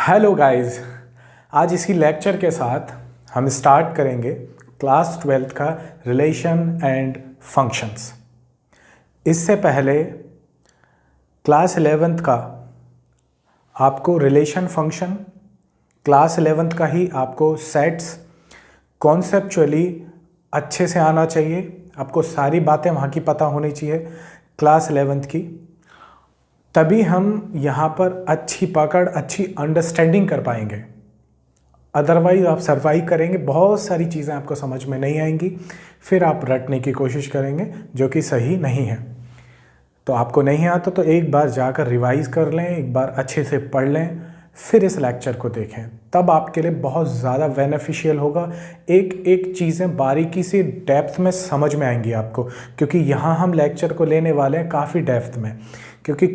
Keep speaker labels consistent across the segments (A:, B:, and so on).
A: Hello guys, आज इसी lecture के साथ हम स्टार्ट करेंगे क्लास 12th का रिलेशन एंड फंक्शंस। इससे पहले क्लास 11th का आपको रिलेशन फंक्शन, क्लास 11th का ही आपको सेट्स कॉन्सेप्चुअली अच्छे से आना चाहिए। आपको सारी बातें वहाँ की पता होनी चाहिए क्लास 11th की, तभी हम यहाँ पर अच्छी पकड़, अच्छी अंडरस्टैंडिंग कर पाएंगे। अदरवाइज आप सर्वाइव करेंगे, बहुत सारी चीज़ें आपको समझ में नहीं आएंगी, फिर आप रटने की कोशिश करेंगे जो कि सही नहीं है। तो आपको नहीं आता तो एक बार जाकर रिवाइज कर लें, एक बार अच्छे से पढ़ लें, फिर इस लेक्चर को देखें, तब आपके लिए बहुत ज़्यादा बेनिफिशियल होगा। एक एक चीज़ें बारीकी से डेप्थ में समझ में आएंगी आपको, क्योंकि यहाँ हम लेक्चर को लेने वाले हैं काफ़ी डेप्थ में, क्योंकि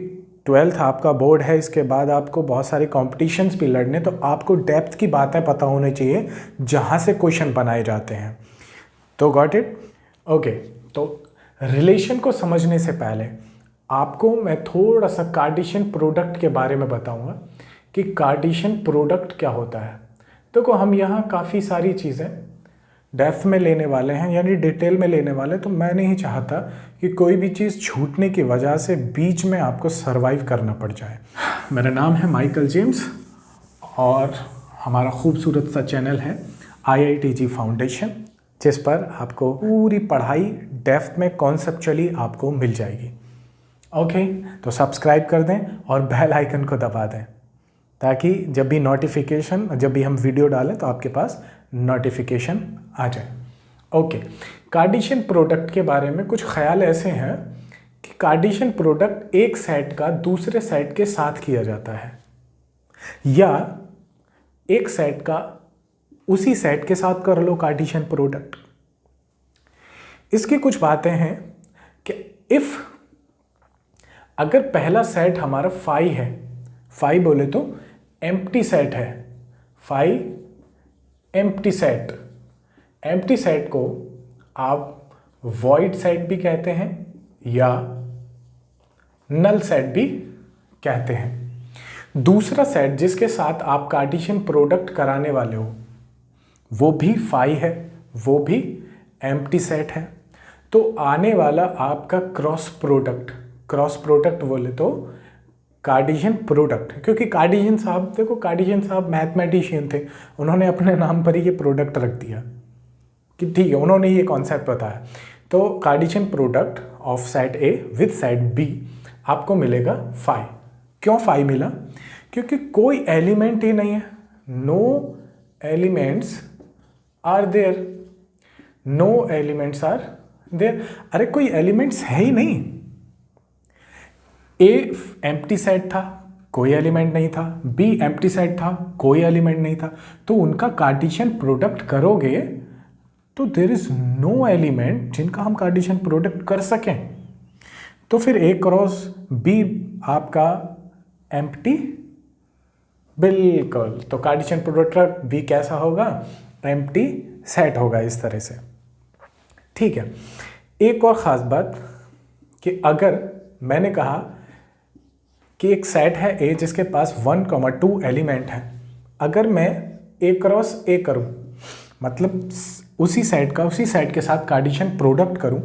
A: 12th आपका बोर्ड है। इसके बाद आपको बहुत सारे कॉम्पिटिशन्स भी लड़ने, तो आपको डेप्थ की बातें पता होनी चाहिए जहाँ से क्वेश्चन बनाए जाते हैं। तो गॉट इट? ओके, तो रिलेशन को समझने से पहले आपको मैं थोड़ा सा कार्टेशियन प्रोडक्ट के बारे में बताऊंगा कि कार्टेशियन प्रोडक्ट क्या होता है। देखो, हम यहाँ काफ़ी सारी चीज़ें डेप्थ में लेने वाले हैं, यानी डिटेल में लेने वाले, तो मैं नहीं चाहता कि कोई भी चीज़ छूटने की वजह से बीच में आपको सरवाइव करना पड़ जाए। मेरा नाम है माइकल जेम्स और हमारा खूबसूरत सा चैनल है IITG फाउंडेशन, जिस पर आपको पूरी पढ़ाई डेप्थ में कॉन्सेप्चुअली आपको मिल जाएगी। ओके, तो सब्सक्राइब कर दें और बेल आइकन को दबा दें, ताकि जब भी हम वीडियो डालें तो आपके पास नोटिफिकेशन आ जाए। ओके, कार्टेशियन प्रोडक्ट के बारे में कुछ ख्याल ऐसे हैं कि कार्टेशियन प्रोडक्ट एक सेट का दूसरे सेट के साथ किया जाता है, या एक सेट का उसी सेट के साथ कर लो कार्टेशियन प्रोडक्ट। इसकी कुछ बातें हैं कि इफ अगर पहला सेट हमारा फाई है, फाई बोले तो एम्प्टी सेट है, phi empty set, empty set को आप वॉइड सेट भी कहते हैं या नल सेट भी कहते हैं। दूसरा सेट जिसके साथ आप कार्टेशियन प्रोडक्ट कराने वाले हो वो भी फाई है, वो भी एम्प्टी सेट है। तो आने वाला आपका क्रॉस प्रोडक्ट बोले तो कार्टेशियन प्रोडक्ट, क्योंकि कार्टेशियन साहब, देखो कार्टेशियन साहब मैथमेटिशियन थे, उन्होंने अपने नाम पर ही ये प्रोडक्ट रख दिया कि ठीक है, उन्होंने ये कॉन्सेप्ट बताया। तो Cartesian product of set A with set B आपको मिलेगा फाई। क्यों फाई मिला? क्योंकि कोई एलिमेंट ही नहीं है, no elements are there, no elements are there. अरे कोई एलिमेंट्स है ही नहीं। ए एम्प्टी सेट था, कोई एलिमेंट नहीं था, बी एम्प्टी सेट था, कोई एलिमेंट नहीं था, तो उनका कार्टेशियन प्रोडक्ट करोगे तो देयर इज नो एलिमेंट जिनका हम कार्टेशियन प्रोडक्ट कर सकें। तो फिर ए क्रॉस बी आपका एम्प्टी, बिल्कुल, तो कार्टेशियन प्रोडक्ट बी कैसा होगा? एम्प्टी सेट होगा, इस तरह से। ठीक है, एक और ख़ास बात कि अगर मैंने कहा कि एक सेट है ए जिसके पास 1,2 एलिमेंट है, अगर मैं ए क्रॉस ए करूं, मतलब उसी सेट के साथ कार्टेशियन प्रोडक्ट करूं,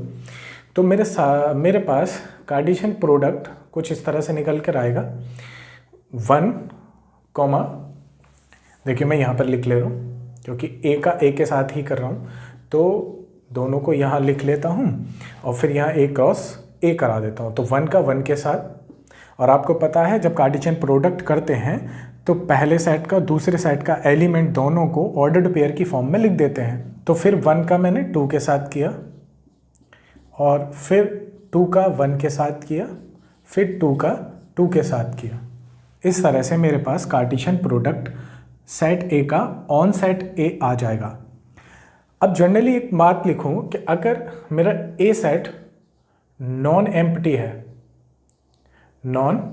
A: तो मेरे पास कार्टेशियन प्रोडक्ट कुछ इस तरह से निकल कर आएगा। 1, देखिए मैं यहाँ पर लिख ले रहा हूँ क्योंकि ए का ए के साथ ही कर रहा हूँ, तो दोनों को यहाँ लिख लेता हूँ और फिर यहाँ ए क्रॉस ए करा देता हूँ। तो 1 का 1 के साथ, और आपको पता है जब कार्टेशियन प्रोडक्ट करते हैं तो पहले सेट का दूसरे सेट का एलिमेंट दोनों को ऑर्डर्ड पेयर की फॉर्म में लिख देते हैं। तो फिर 1 का मैंने 2 के साथ किया, और फिर 2 का 1 के साथ किया, फिर 2 का 2 के साथ किया। इस तरह से मेरे पास कार्टेशियन प्रोडक्ट सेट ए का ऑन सेट ए आ जाएगा। अब जनरली एक बात लिखूं कि अगर मेरा ए सेट नॉन एम्प्टी है, नॉन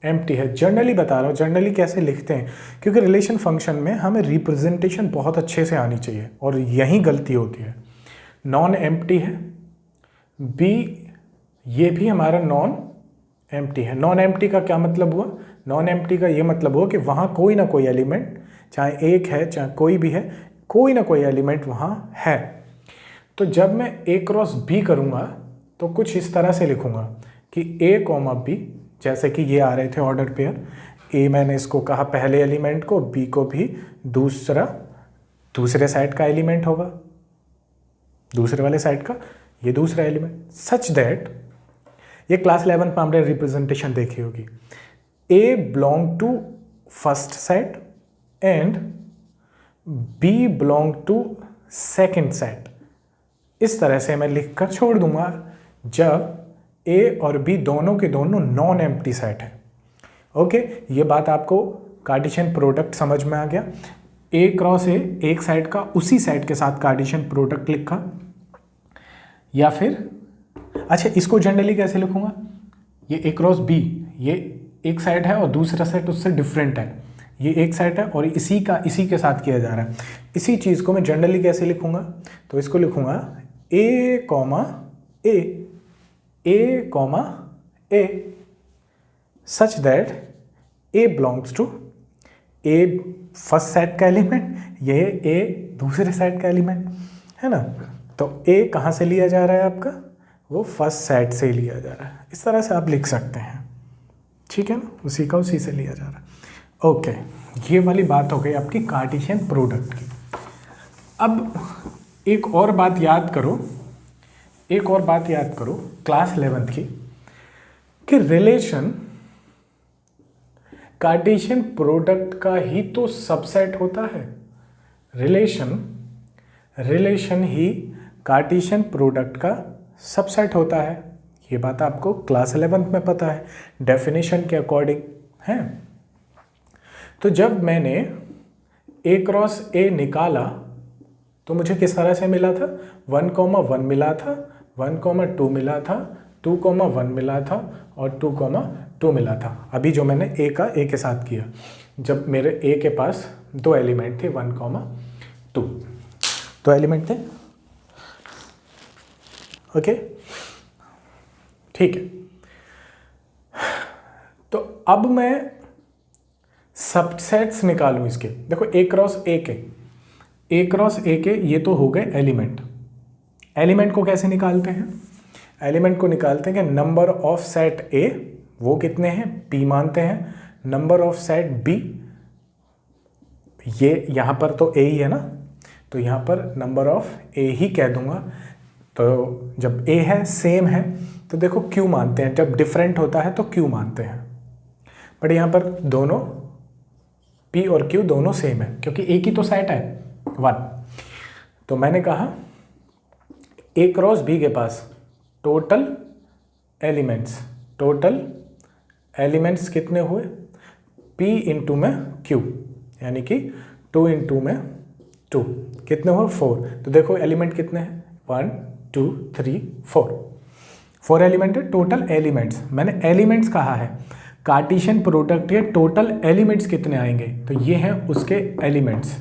A: एम्प्टी है, जनरली बता रहा हूँ, जनरली कैसे लिखते हैं, क्योंकि रिलेशन फंक्शन में हमें रिप्रेजेंटेशन बहुत अच्छे से आनी चाहिए और यही गलती होती है। नॉन एम्प्टी है, बी ये भी हमारा नॉन एम्प्टी है। नॉन एम्प्टी का क्या मतलब हुआ? नॉन एम्प्टी का ये मतलब हो कि वहाँ कोई ना कोई एलिमेंट, चाहे एक है चाहे कोई भी है, कोई ना कोई एलिमेंट वहाँ है। तो जब मैं ए क्रॉस बी करूँगा तो कुछ इस तरह से लिखूँगा कि ए कॉमा बी, जैसे कि ये आ रहे थे ऑर्डर पेयर, ए मैंने इसको कहा पहले एलिमेंट को, बी को भी दूसरे साइड का एलिमेंट होगा, दूसरे वाले साइड का ये दूसरा एलिमेंट, सच दैट, ये क्लास 11 में हमने रिप्रेजेंटेशन देखी होगी, A belong to first set and B belong to second set. इस तरह से मैं लिखकर छोड़ दूंगा जब ए और बी दोनों के दोनों नॉन एम्प्टी सेट है। ओके, ये बात आपको कार्टेशियन प्रोडक्ट समझ में आ गया। ए क्रॉस ए एक साइड का उसी साइड के साथ कार्टेशियन प्रोडक्ट लिखा, या फिर अच्छा इसको जनरली कैसे लिखूंगा, ये ए क्रॉस बी, ये एक साइड है और दूसरा साइड उससे डिफरेंट है, ये एक साइड है और इसी के साथ किया जा रहा है। इसी चीज़ को मैं जनरली कैसे लिखूंगा, तो इसको लिखूंगा A comma A such that A belongs to, A first set का एलिमेंट, ये ए दूसरे सेट का एलिमेंट है ना। तो ए कहाँ से लिया जा रहा है आपका, वो फर्स्ट सेट से लिया जा रहा है। इस तरह से आप लिख सकते हैं, ठीक है ना, उसी से लिया जा रहा है। ओके, ये वाली बात हो गई आपकी कार्टेशियन प्रोडक्ट की। अब एक और बात याद करो क्लास 11 की, कि रिलेशन कार्टेशियन प्रोडक्ट का ही तो सबसेट होता है। रिलेशन ही कार्टेशियन प्रोडक्ट का सबसेट होता है। ये बात आपको क्लास 11 में पता है, डेफिनेशन के अकॉर्डिंग है। तो जब मैंने ए क्रॉस ए निकाला तो मुझे किस तरह से मिला था, 1,1 मिला था, 1,2 मिला था, 2,1 मिला था और 2,2 मिला था। अभी जो मैंने ए का ए के साथ किया, जब मेरे ए के पास दो एलिमेंट थे, 1,2 दो एलिमेंट थे। ओके, ठीक है। तो अब मैं सबसेट्स निकालूं इसके। देखो ए क्रॉस ए के ये तो हो गए एलिमेंट को कैसे निकालते हैं, एलिमेंट को निकालते हैं कि नंबर ऑफ सेट ए वो कितने हैं, पी मानते हैं, नंबर ऑफ सेट बी, ये यहां पर तो ए ही है ना, तो यहां पर नंबर ऑफ ए ही कह दूंगा। तो जब ए है सेम है तो देखो क्यू मानते हैं, जब डिफरेंट होता है तो क्यू मानते हैं, बट यहां पर दोनों पी और क्यू दोनों सेम है क्योंकि एक ही तो सेट है 1। तो मैंने कहा ए क्रॉस बी के पास टोटल एलिमेंट्स कितने हुए, P इंटू में Q, यानी कि 2 इंटू में 2 कितने हुए 4। तो देखो एलिमेंट कितने हैं, 1 2 3 4 एलिमेंट है। टोटल एलिमेंट्स, मैंने एलिमेंट्स कहा है, कार्टेशियन प्रोडक्ट के टोटल एलिमेंट्स कितने आएंगे, तो ये हैं उसके एलिमेंट्स।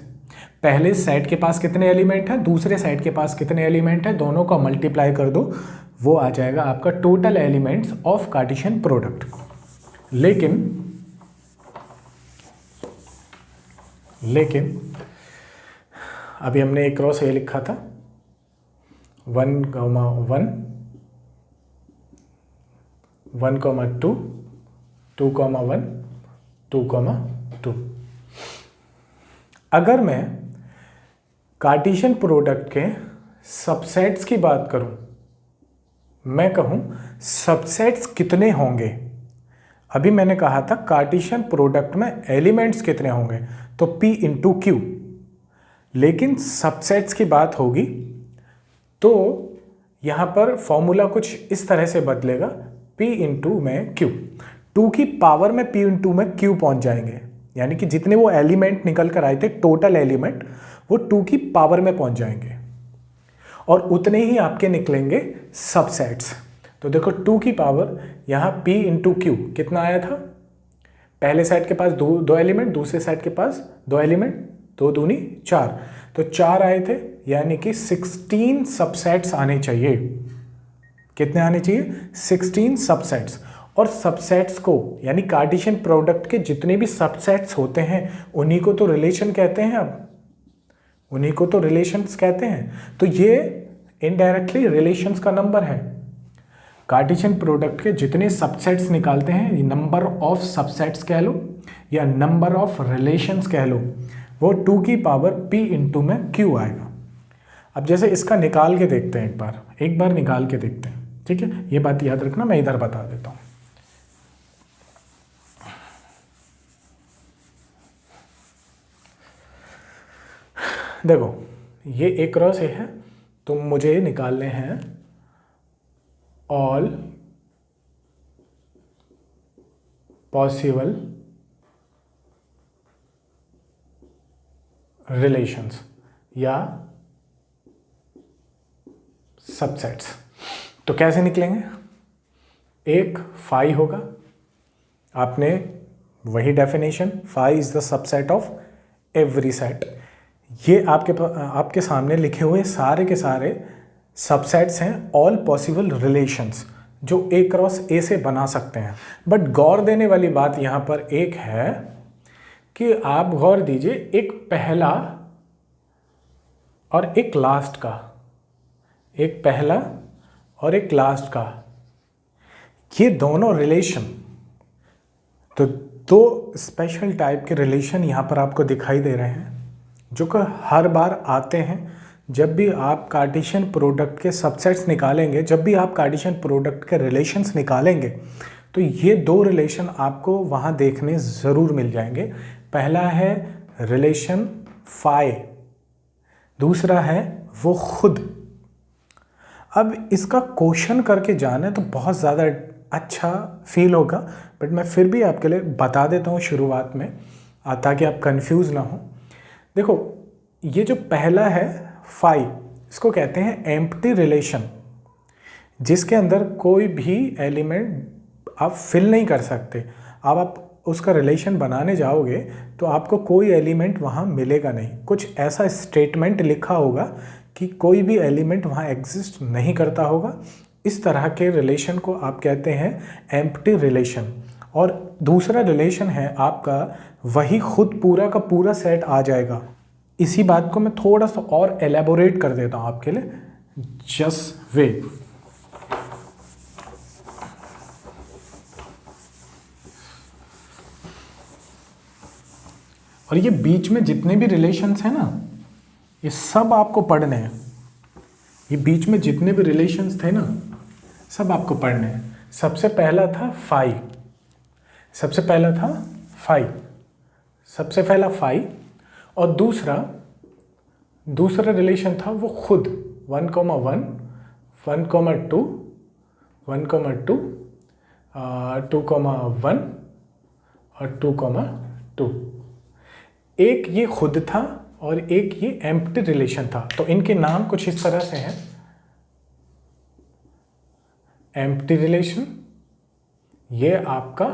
A: पहले सेट के पास कितने एलिमेंट हैं, दूसरे सेट के पास कितने एलिमेंट हैं, दोनों का मल्टीप्लाई कर दो, वो आ जाएगा आपका total elements of Cartesian product. लेकिन अभी हमने एक क्रॉस ए लिखा था, 1,1 1,2 2,1 2,2। अगर मैं कार्टेशियन प्रोडक्ट के सबसेट्स की बात करूं, मैं कहूं सबसेट्स कितने होंगे, अभी मैंने कहा था कार्टेशियन प्रोडक्ट में एलिमेंट्स कितने होंगे, तो P इंटू क्यू, लेकिन सबसेट्स की बात होगी तो यहां पर फॉर्मूला कुछ इस तरह से बदलेगा, P इंटू में Q, 2 की पावर में P इंटू में Q पहुंच जाएंगे, यानी कि जितने वो एलिमेंट निकल कर आए थे टोटल एलिमेंट, वो 2 की पावर में पहुंच जाएंगे और उतने ही आपके निकलेंगे सबसेट्स। तो देखो 2 की पावर यहाँ P इंटू क्यू कितना आया था, पहले सेट के पास दो एलिमेंट, दूसरे सेट के पास 2 एलिमेंट, 2 दूनी 4, तो 4 आए थे, यानी कि 16 सबसेट्स आने चाहिए। कितने आने चाहिए, 16 सबसेट्स। और सबसेट्स को, यानी कार्टेशियन प्रोडक्ट के जितने भी सबसेट्स होते हैं उन्हीं को तो रिलेशन कहते हैं। अब उन्हीं को तो रिलेशंस कहते हैं। तो ये इनडायरेक्टली रिलेशंस का नंबर है। कार्टेशियन प्रोडक्ट के जितने सबसेट्स निकालते हैं, नंबर ऑफ सबसेट्स कह लो या नंबर ऑफ रिलेशंस कह लो, वो 2 की पावर p इंटू में q आएगा। अब जैसे इसका निकाल के देखते हैं, एक बार निकाल के देखते हैं, ठीक है। ये बात याद रखना, मैं इधर बता देता हूँ। देखो ये A क्रॉस A है, तो मुझे निकालने हैं ऑल पॉसिबल रिलेशंस या सबसेट्स। तो कैसे निकलेंगे? एक फाई होगा, आपने वही definition, phi is the subset of every set. ये आपके सामने लिखे हुए सारे के सारे सबसेट्स हैं ऑल पॉसिबल रिलेशंस जो A क्रॉस A से बना सकते हैं। बट गौर देने वाली बात यहाँ पर एक है कि आप गौर दीजिए, एक पहला और एक लास्ट का, एक पहला और एक लास्ट का, ये दोनों रिलेशन, तो दो स्पेशल टाइप के रिलेशन यहाँ पर आपको दिखाई दे रहे हैं जो कि हर बार आते हैं जब भी आप कार्टेशियन प्रोडक्ट के सबसेट्स निकालेंगे, जब भी आप कार्टेशियन प्रोडक्ट के रिलेशंस निकालेंगे, तो ये दो रिलेशन आपको वहाँ देखने ज़रूर मिल जाएंगे। पहला है रिलेशन फाई, दूसरा है वो खुद। अब इसका क्वेश्चन करके जाना तो बहुत ज़्यादा अच्छा फील होगा, बट मैं फिर भी आपके लिए बता देता हूँ शुरुआत में, ताकि आप कंफ्यूज ना हो। देखो ये जो पहला है फाई, इसको कहते हैं एम्प्टी रिलेशन, जिसके अंदर कोई भी एलिमेंट आप फिल नहीं कर सकते। अब आप उसका रिलेशन बनाने जाओगे तो आपको कोई एलिमेंट वहाँ मिलेगा नहीं। कुछ ऐसा स्टेटमेंट लिखा होगा कि कोई भी एलिमेंट वहाँ एग्जिस्ट नहीं करता होगा। इस तरह के रिलेशन को आप कहते हैं एम्प्टी रिलेशन। और दूसरा रिलेशन है आपका वही खुद पूरा का पूरा सेट आ जाएगा। इसी बात को मैं थोड़ा सा और एलेबोरेट कर देता हूँ आपके लिए, जस्ट वेट। और ये बीच में जितने भी रिलेशंस हैं ना, ये सब आपको पढ़ने हैं। ये बीच में जितने भी रिलेशंस थे ना, सब आपको पढ़ने हैं। सबसे पहला था फाई, सबसे पहला फाई, और दूसरा रिलेशन था वो खुद 1,1, 1,2, 1,2, 2,1 और 2,2। एक ये खुद था और एक ये एम्प्टी रिलेशन था। तो इनके नाम कुछ इस तरह से हैं। एम्प्टी रिलेशन, ये आपका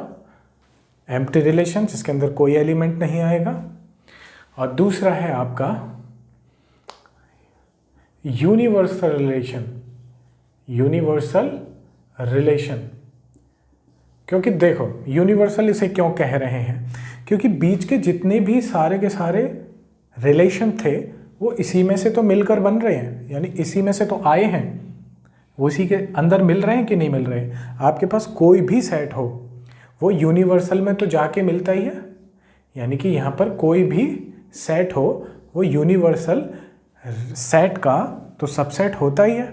A: एम्प्टी रिलेशन जिसके अंदर कोई एलिमेंट नहीं आएगा। और दूसरा है आपका यूनिवर्सल रिलेशन। क्योंकि देखो यूनिवर्सल इसे क्यों कह रहे हैं, क्योंकि बीच के जितने भी सारे के सारे रिलेशन थे वो इसी में से तो मिलकर बन रहे हैं, यानी इसी में से तो आए हैं, वो इसी के अंदर मिल रहे हैं कि नहीं मिल रहे हैं। आपके पास कोई भी सेट हो वो यूनिवर्सल में तो जाके मिलता ही है, यानी कि यहाँ पर कोई भी सेट हो वो यूनिवर्सल सेट का तो सबसेट होता ही है।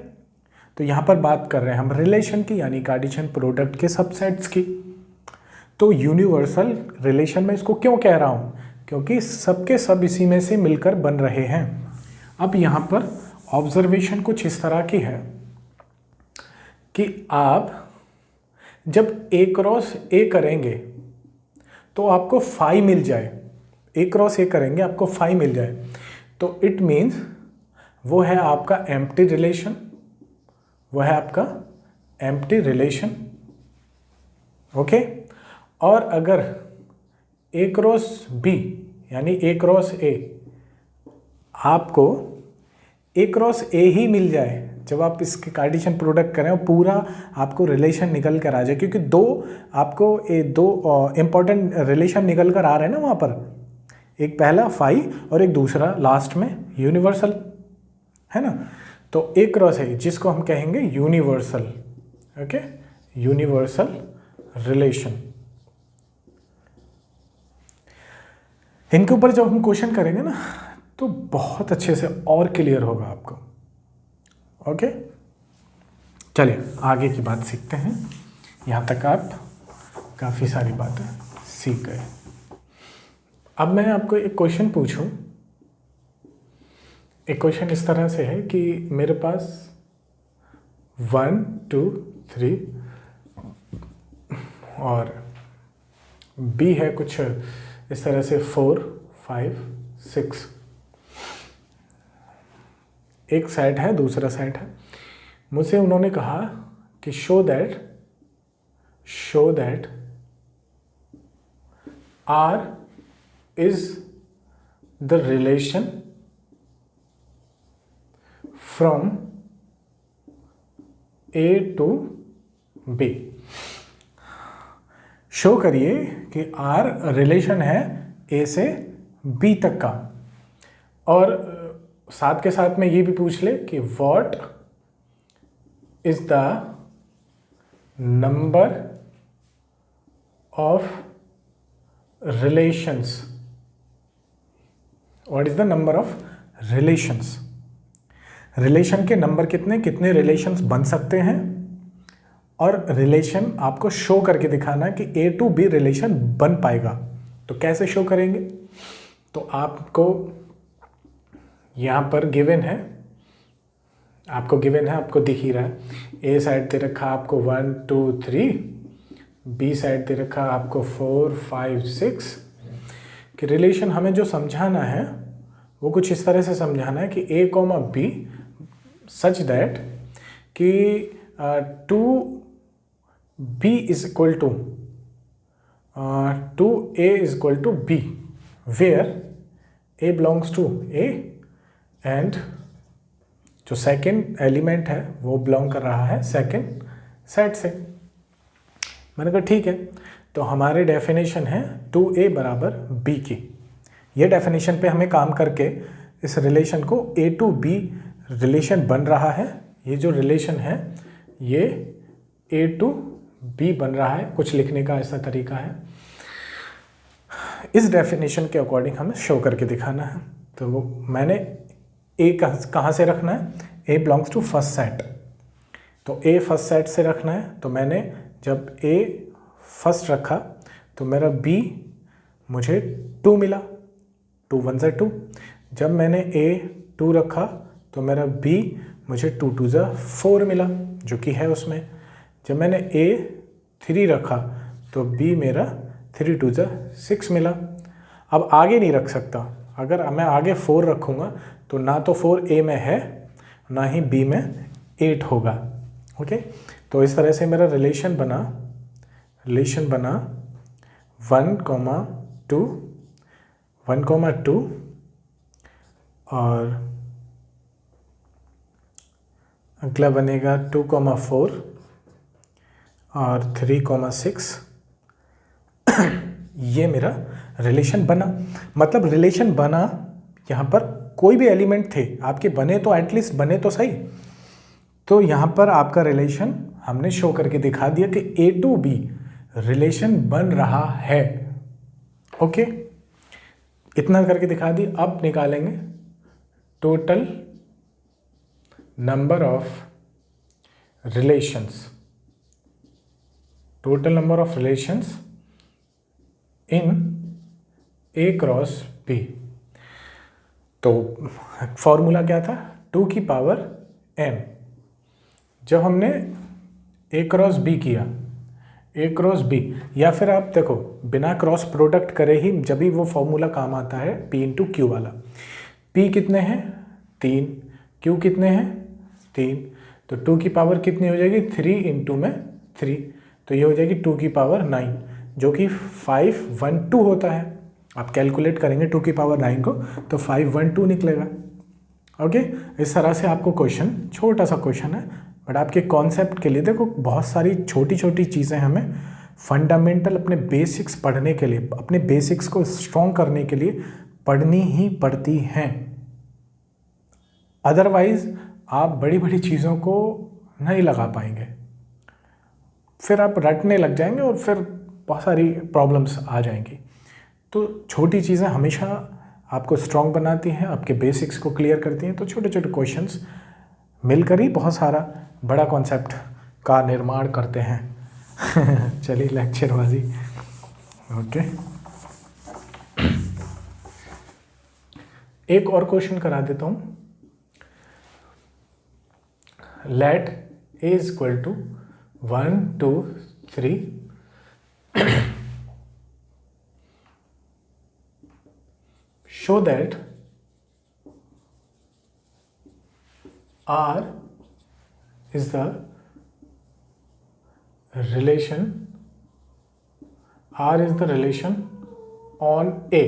A: तो यहाँ पर बात कर रहे हैं हम रिलेशन की, यानी कार्टेशियन प्रोडक्ट के सबसेट्स की। तो यूनिवर्सल रिलेशन में इसको क्यों कह रहा हूँ, क्योंकि सबके सब इसी में से मिलकर बन रहे हैं। अब यहाँ पर ऑब्जर्वेशन कुछ इस तरह की है कि आप जब A क्रॉस A करेंगे तो आपको फाई मिल जाए, A क्रॉस A करेंगे आपको फाई मिल जाए, तो इट मीन्स वो है आपका एम्प्टी रिलेशन, वो है आपका एम्प्टी रिलेशन, ओके। और अगर A क्रॉस B यानी A क्रॉस A, आपको A क्रॉस A ही मिल जाए, जब आप इसके कार्टेशियन प्रोडक्ट करें और पूरा आपको रिलेशन निकल कर आ जाए, क्योंकि दो इम्पॉर्टेंट रिलेशन निकल कर आ रहे हैं ना वहाँ पर, एक पहला फाई और एक दूसरा लास्ट में यूनिवर्सल, है ना। तो एक क्रॉस है जिसको हम कहेंगे यूनिवर्सल, ओके, यूनिवर्सल रिलेशन। इनके ऊपर जब हम क्वेश्चन करेंगे ना तो बहुत अच्छे से और क्लियर होगा आपको, ओके। चलिए आगे की बात सीखते हैं। यहाँ तक आप काफ़ी सारी बातें सीख गए। अब मैं आपको एक क्वेश्चन पूछूं। एक क्वेश्चन इस तरह से है कि मेरे पास 1 2 3 और बी है कुछ इस तरह से 4 5 6, एक सेट है दूसरा सेट है। मुझसे उन्होंने कहा कि show that R is the relation from A to B। Show करिए कि R रिलेशन है A से B तक का, और साथ के साथ में ये भी पूछ ले कि what is the number of relations, what is the number of relations. Relation के नंबर कितने रिलेशंस बन सकते हैं, और रिलेशन आपको शो करके दिखाना है कि A to B रिलेशन बन पाएगा। तो कैसे शो करेंगे, तो आपको यहाँ पर गिवन है, आपको दिख ही रहा है। ए साइड दे रखा आपको 1 2 3, बी साइड दे रखा आपको 4 5 6। कि रिलेशन हमें जो समझाना है वो कुछ इस तरह से समझाना है कि A, B सच दैट कि 2B is equal to 2A is equal to B, where A belongs to A and जो सेकेंड एलिमेंट है वो बिलोंग कर रहा है सेकेंड सेट से। मैंने कहा ठीक है, तो हमारी डेफिनेशन है 2A बराबर B की। ये डेफिनेशन पे हमें काम करके इस रिलेशन को A to B रिलेशन बन रहा है। ये जो रिलेशन है ये A to B बन रहा है, कुछ लिखने का ऐसा तरीका है। इस डेफिनेशन के अकॉर्डिंग हमें शो करके दिखाना है। तो वो मैंने A कहाँ से रखना है, A belongs to first set, तो A फर्स्ट सेट से रखना है। तो मैंने जब A फर्स्ट रखा तो मेरा B मुझे 2 मिला, 2 1 ज़ा 2। जब मैंने A 2 रखा तो मेरा B मुझे 2 2 ज़ा 4 मिला, जो कि है उसमें। जब मैंने A 3 रखा तो B मेरा 3 2 ज़ा 6 मिला। अब आगे नहीं रख सकता, अगर मैं आगे 4 रखूँगा तो ना तो 4 A में है ना ही B में 8 होगा, ओके। तो इस तरह से मेरा रिलेशन बना 1 2 और अगला बनेगा 2 4 और 3 6। ये मेरा रिलेशन बना। मतलब रिलेशन बना, यहाँ पर कोई भी एलिमेंट थे आपके बने तो एटलीस्ट बने तो सही। तो यहाँ पर आपका रिलेशन हमने शो करके दिखा दिया कि A to B रिलेशन बन रहा है, ओके। इतना करके दिखा दी। अब निकालेंगे total number of relations, total number of relations in A cross B। तो फॉर्मूला क्या था, 2 की पावर n। जब हमने A क्रॉस B किया, A क्रॉस B, या फिर आप देखो बिना क्रॉस प्रोडक्ट करे ही जब भी वो फॉर्मूला काम आता है P इंटू क्यू वाला। P कितने हैं 3, Q कितने हैं 3, तो 2 की पावर कितनी हो जाएगी 3 इंटू में 3, तो ये हो जाएगी 2 की पावर 9, जो कि 512 होता है। आप कैलकुलेट करेंगे 2 की पावर 9 को तो 512 निकलेगा, ओके, इस तरह से आपको क्वेश्चन, छोटा सा क्वेश्चन है बट आपके कॉन्सेप्ट के लिए देखो बहुत सारी छोटी छोटी चीज़ें हमें फंडामेंटल अपने बेसिक्स पढ़ने के लिए, अपने बेसिक्स को स्ट्रॉन्ग करने के लिए पढ़नी ही पड़ती हैं। अदरवाइज आप बड़ी बड़ी चीज़ों को नहीं लगा पाएंगे, फिर आप रटने लग जाएंगे और फिर बहुत सारी प्रॉब्लम्स आ जाएंगी। तो छोटी चीज़ें हमेशा आपको स्ट्रॉन्ग बनाती हैं, आपके बेसिक्स को क्लियर करती हैं। तो छोटे छोटे क्वेश्चंस मिलकर ही बहुत सारा बड़ा कॉन्सेप्ट का निर्माण करते हैं। चलिए लेक्चरबाजी। ओके, एक और क्वेश्चन करा देता हूँ। Let A is equal to 1 2 3 show that R is the relation on A।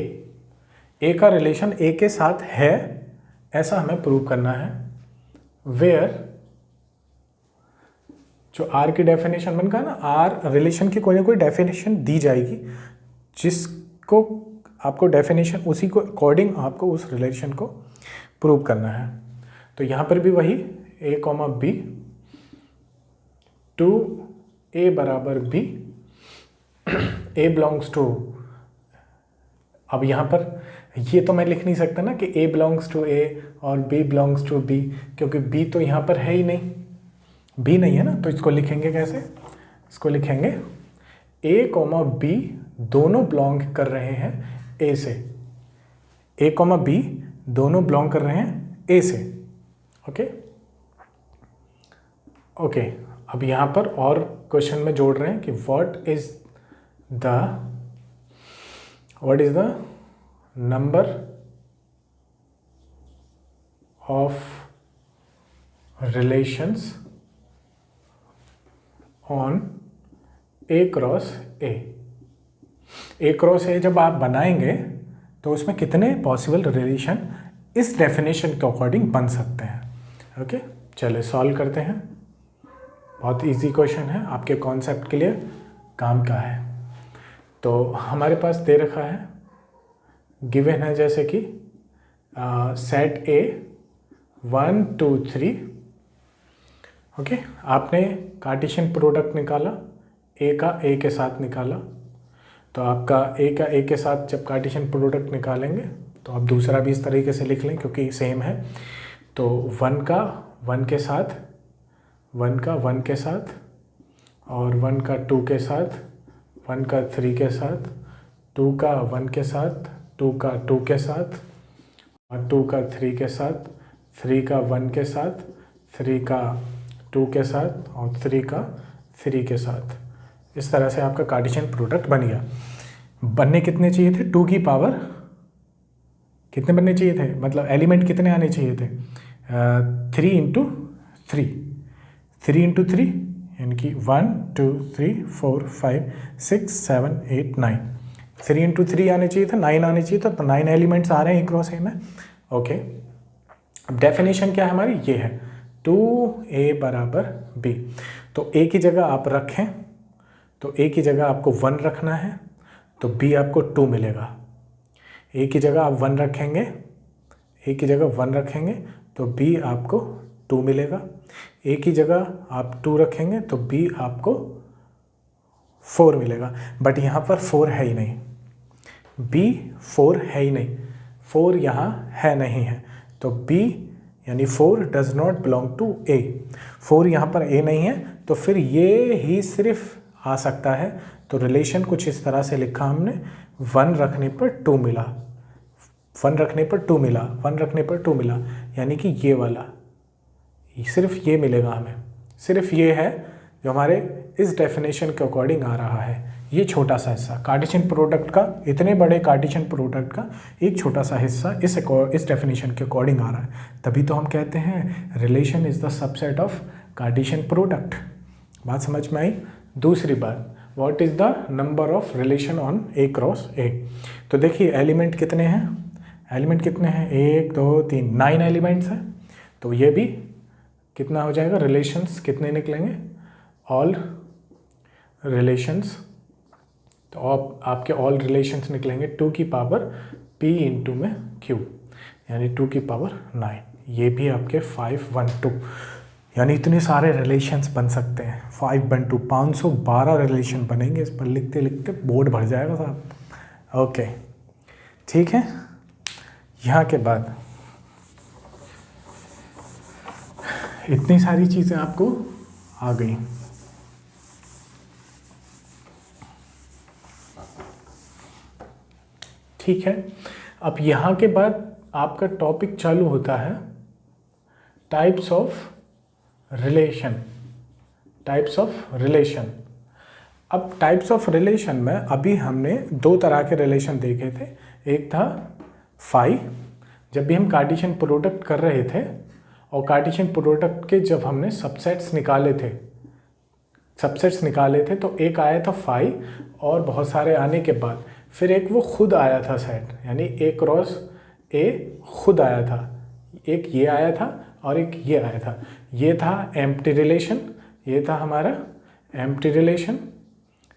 A: A का रिलेशन A के साथ है ऐसा हमें प्रूव करना है। वेयर, जो R की डेफिनेशन बन गया ना, R रिलेशन की कोई ना कोई डेफिनेशन दी जाएगी जिसको आपको डेफिनेशन, उसी को अकॉर्डिंग आपको उस रिलेशन को प्रूव करना है। तो यहाँ पर भी वही A, B, 2A बराबर B, A बिलोंग्स टू, अब यहाँ पर ये तो मैं लिख नहीं सकता ना कि A बिलोंग्स टू A और B बिलोंग्स टू B, क्योंकि B तो यहाँ पर है ही नहीं, B नहीं है ना। तो इसको लिखेंगे कैसे? इसको लिखेंगे A, B दोनों बिलोंग कर रहे हैं A से, A, B दोनों बिलोंग कर रहे हैं A से। ओके ओके, अब यहाँ पर और क्वेश्चन में जोड़ रहे हैं कि what is the number of relations on A cross A। A cross A जब आप बनाएंगे तो उसमें कितने पॉसिबल रिलेशन इस डेफिनेशन के अकॉर्डिंग बन सकते हैं। ओके, चलिए सॉल्व करते हैं। बहुत इजी क्वेश्चन है, आपके कॉन्सेप्ट के लिए काम का है। तो हमारे पास दे रखा है, गिवन है जैसे कि सेट A 1 2 3। ओके, आपने कार्टेशियन प्रोडक्ट निकाला, A का A के साथ निकाला, तो आपका A का A के साथ जब कार्टेशियन प्रोडक्ट निकालेंगे तो आप दूसरा भी इस तरीके से लिख लें क्योंकि सेम है। तो 1 का 1 के साथ, 1 का 1 के साथ, और 1 का 2 के साथ, 1 का 3 के साथ, 2 का 1 के साथ, 2 का 2 के साथ, और 2 का 3 के साथ, 3 का 1 के साथ, 3 का 2 के साथ, और 3 का 3 के साथ। इस तरह से आपका कार्टेशियन प्रोडक्ट बन गया। बनने कितने चाहिए थे? 2 की पावर कितने बनने चाहिए थे, मतलब एलिमेंट कितने आने चाहिए थे? 3 इंटू 3, 3 इंटू 3 यानी कि 1 2 3 4 5 6 7 8 9, 3 इंटू 3 आने चाहिए था, 9 आने चाहिए था। तो 9 एलिमेंट्स आ रहे हैं क्रॉस ए में। ओके, अब डेफिनेशन क्या है हमारी? ये है 2A बराबर B। तो A की जगह आप रखें, तो A की जगह आपको 1 रखना है, तो B आपको 2 मिलेगा। A की जगह आप 1 रखेंगे, A की जगह 1 रखेंगे तो B आपको 2 मिलेगा। A की जगह आप 2 रखेंगे तो B आपको 4 मिलेगा। बट यहाँ पर 4 है ही नहीं, B 4 है ही नहीं, 4 यहाँ है नहीं है, तो B यानी 4 does not belong to A। 4 यहाँ पर A नहीं है, तो फिर ये ही सिर्फ आ सकता है। तो रिलेशन कुछ इस तरह से लिखा हमने, 1 रखने पर 2 मिला, 1 रखने पर 2 मिला, 1 रखने पर 2 मिला, यानी कि ये वाला, सिर्फ ये मिलेगा हमें। सिर्फ ये है जो हमारे इस डेफिनेशन के अकॉर्डिंग आ रहा है। ये छोटा सा हिस्सा कार्टेशियन प्रोडक्ट का, इतने बड़े कार्टेशियन प्रोडक्ट का एक छोटा सा हिस्सा इस डेफिनेशन के अकॉर्डिंग आ रहा है। तभी तो हम कहते हैं relation is the subset of Cartesian product. बात समझ में आई? दूसरी बात, what is the number of relation on A cross A। तो देखिए एलिमेंट कितने हैं? एलिमेंट कितने हैं, 1 2 3, 9 एलिमेंट्स हैं। तो ये भी कितना हो जाएगा, रिलेशंस कितने निकलेंगे, ऑल रिलेशंस। तो आपके ऑल रिलेशंस निकलेंगे 2 की पावर p इंटू में q, यानी 2 की पावर 9। ये भी आपके 5 1 2, यानी इतने सारे रिलेशंस बन सकते हैं। 5 1 2, 512 रिलेशन बनेंगे। इस पर लिखते लिखते बोर्ड भर जाएगा साहब। ओके ठीक है। यहाँ के बाद इतनी सारी चीज़ें आपको आ गई। ठीक है, अब यहाँ के बाद आपका टॉपिक चालू होता है types of relation. Types of relation. अब टाइप्स ऑफ रिलेशन में अभी हमने 2 तरह के रिलेशन देखे थे। एक था फाई, जब भी हम कार्टेशियन प्रोडक्ट कर रहे थे, और कार्टेशियन प्रोडक्ट के जब हमने सबसेट्स निकाले थे तो एक आया था फाई, और बहुत सारे आने के बाद फिर एक वो खुद आया था सेट, यानी ए क्रॉस ए खुद आया था। एक ये आया था और एक ये आया था। ये था एम्प्टी रिलेशन, ये था हमारा एम्प्टी रिलेशन,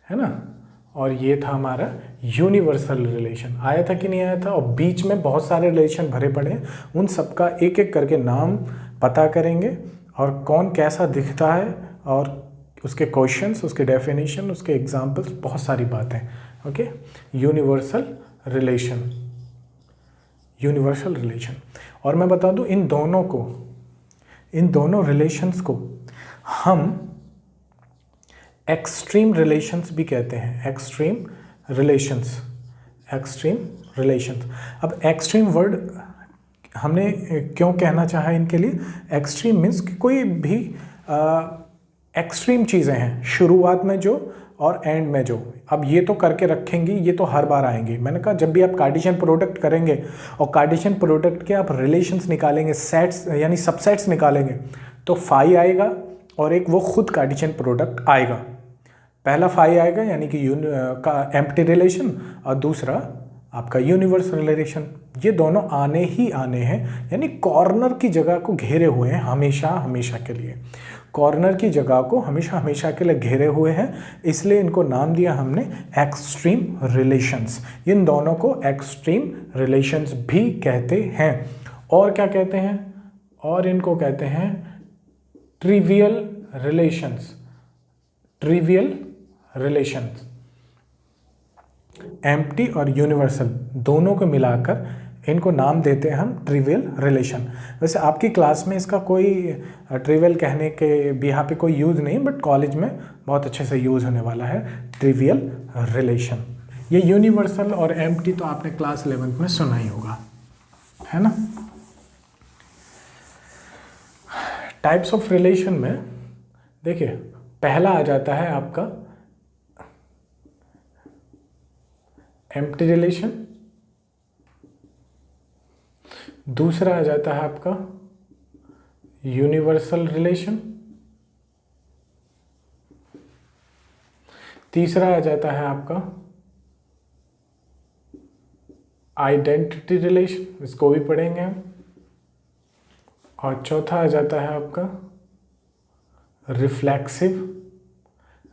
A: है ना। और ये था हमारा यूनिवर्सल रिलेशन। आया था कि नहीं आया था। और बीच में बहुत सारे रिलेशन भरे पड़े हैं, उन सबका एक एक करके नाम पता करेंगे, और कौन कैसा दिखता है, और उसके क्वेश्चंस, उसके डेफिनेशन, उसके एग्जांपल्स, बहुत सारी बातें। Okay, universal relation. Universal relation. और मैं बता दूं, इन दोनों रिलेशंस को हम एक्सट्रीम रिलेशंस भी कहते हैं। Extreme relations. अब एक्सट्रीम वर्ड हमने क्यों कहना चाहा इनके लिए। एक्सट्रीम मीन्स कि कोई भी एक्सट्रीम चीज़ें हैं, शुरुआत में जो और एंड में जो। अब ये तो करके रखेंगी, ये तो हर बार आएंगे। मैंने कहा जब भी आप कार्टेशियन प्रोडक्ट करेंगे और कार्टेशियन प्रोडक्ट के आप रिलेशंस निकालेंगे, सेट्स यानी सबसेट्स निकालेंगे, तो फाई आएगा और एक वो खुद कार्टेशियन प्रोडक्ट आएगा। पहला फाई आएगा यानी कि एम्प्टी रिलेशन, और दूसरा आपका यूनिवर्सल रिलेशन। ये दोनों आने ही आने हैं, यानी कॉर्नर की जगह को घेरे हुए हैं हमेशा के लिए। कॉर्नर की जगह को हमेशा के लिए घेरे हुए हैं, इसलिए इनको नाम दिया हमने एक्सट्रीम रिलेशंस। इन दोनों को एक्सट्रीम रिलेशंस भी कहते हैं। और क्या कहते हैं, और इनको कहते हैं trivial relations. Trivial relations. Empty और यूनिवर्सल दोनों को मिलाकर इनको नाम देते हैं हम ट्रिवियल रिलेशन। वैसे आपकी क्लास में इसका कोई ट्रिवियल कहने के भी यहाँ पे कोई यूज़ नहीं, बट कॉलेज में बहुत अच्छे से यूज़ होने वाला है ट्रिवियल रिलेशन। ये यूनिवर्सल और एम्प्टी तो आपने क्लास 11th में सुना ही होगा, है ना। टाइप्स ऑफ रिलेशन में देखिए, पहला आ जाता है आपका एम्प्टी रिलेशन, दूसरा आ जाता है आपका यूनिवर्सल रिलेशन, तीसरा आ जाता है आपका आइडेंटिटी रिलेशन, इसको भी पढ़ेंगे हम, और चौथा आ जाता है आपका रिफ्लेक्सिव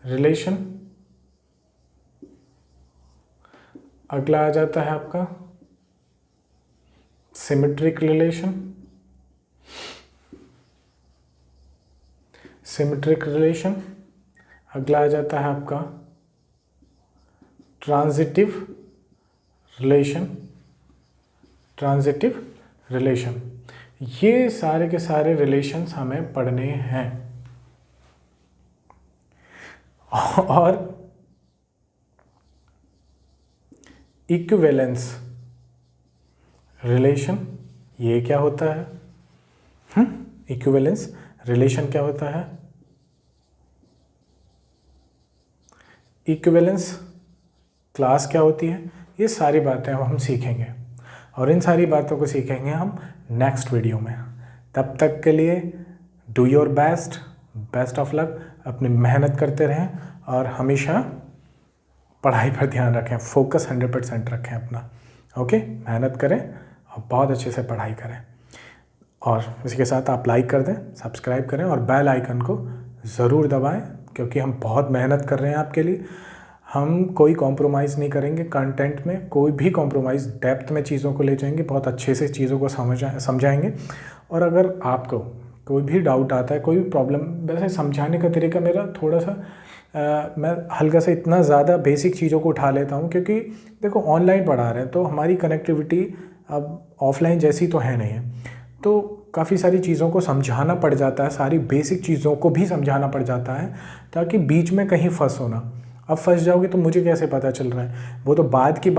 A: रिलेशन, अगला आ जाता है आपका सिमेट्रिक रिलेशन, अगला आ जाता है आपका ट्रांजिटिव रिलेशन। ये सारे के सारे रिलेशंस हमें पढ़ने हैं। और इक्विवेलेंस रिलेशन, ये क्या होता है? इक्विवेलेंस रिलेशन क्या होता है? इक्विवेलेंस क्लास क्या होती है? ये सारी बातें अब हम सीखेंगे, और इन सारी बातों को सीखेंगे हम नेक्स्ट वीडियो में। तब तक के लिए do your best of luck. अपनी मेहनत करते रहें और हमेशा पढ़ाई पर ध्यान रखें, फोकस 100% रखें अपना। ओके, मेहनत करें और बहुत अच्छे से पढ़ाई करें। और इसी के साथ आप लाइक कर दें, सब्सक्राइब करें और बेल आइकन को ज़रूर दबाएं, क्योंकि हम बहुत मेहनत कर रहे हैं आपके लिए। हम कोई कॉम्प्रोमाइज़ नहीं करेंगे कंटेंट में, कोई भी कॉम्प्रोमाइज़, डेप्थ में चीज़ों को ले जाएंगे, बहुत अच्छे से चीज़ों को समझाएंगे। और अगर आपको कोई भी डाउट आता है, कोई भी प्रॉब्लम, वैसे समझाने का तरीका मेरा थोड़ा सा मैं हल्का सा इतना ज़्यादा बेसिक चीज़ों को उठा लेता हूँ, क्योंकि देखो ऑनलाइन पढ़ा रहे हैं तो हमारी कनेक्टिविटी अब ऑफलाइन जैसी तो है नहीं है, तो काफ़ी सारी चीज़ों को समझाना पड़ जाता है, सारी बेसिक चीज़ों को भी समझाना पड़ जाता है, ताकि बीच में कहीं फंस होना। अब फंस जाओगे तो मुझे कैसे पता चल रहा है? वो तो बाद की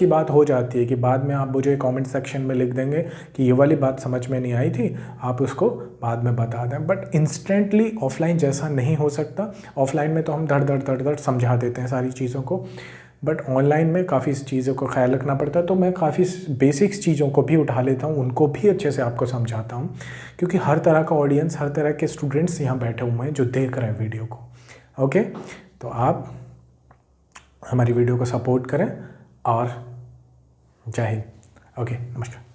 A: बात हो जाती है कि बाद में आप मुझे कमेंट सेक्शन में लिख देंगे कि ये वाली बात समझ में नहीं आई थी, आप उसको बाद में बता दें। बट इंस्टेंटली ऑफलाइन जैसा नहीं हो सकता। ऑफलाइन में तो हम धड़ समझा देते हैं सारी चीज़ों को, बट ऑनलाइन में काफ़ी चीज़ों को ख्याल रखना पड़ता है। तो मैं काफ़ी बेसिक्स चीज़ों को भी उठा लेता हूँ, उनको भी अच्छे से आपको समझाता हूँ, क्योंकि हर तरह का ऑडियंस, हर तरह के स्टूडेंट्स यहाँ बैठे हुए हैं जो देख रहे हैं वीडियो को। ओके, तो आप हमारी वीडियो को सपोर्ट करें और जय हिंद। ओके, नमस्कार।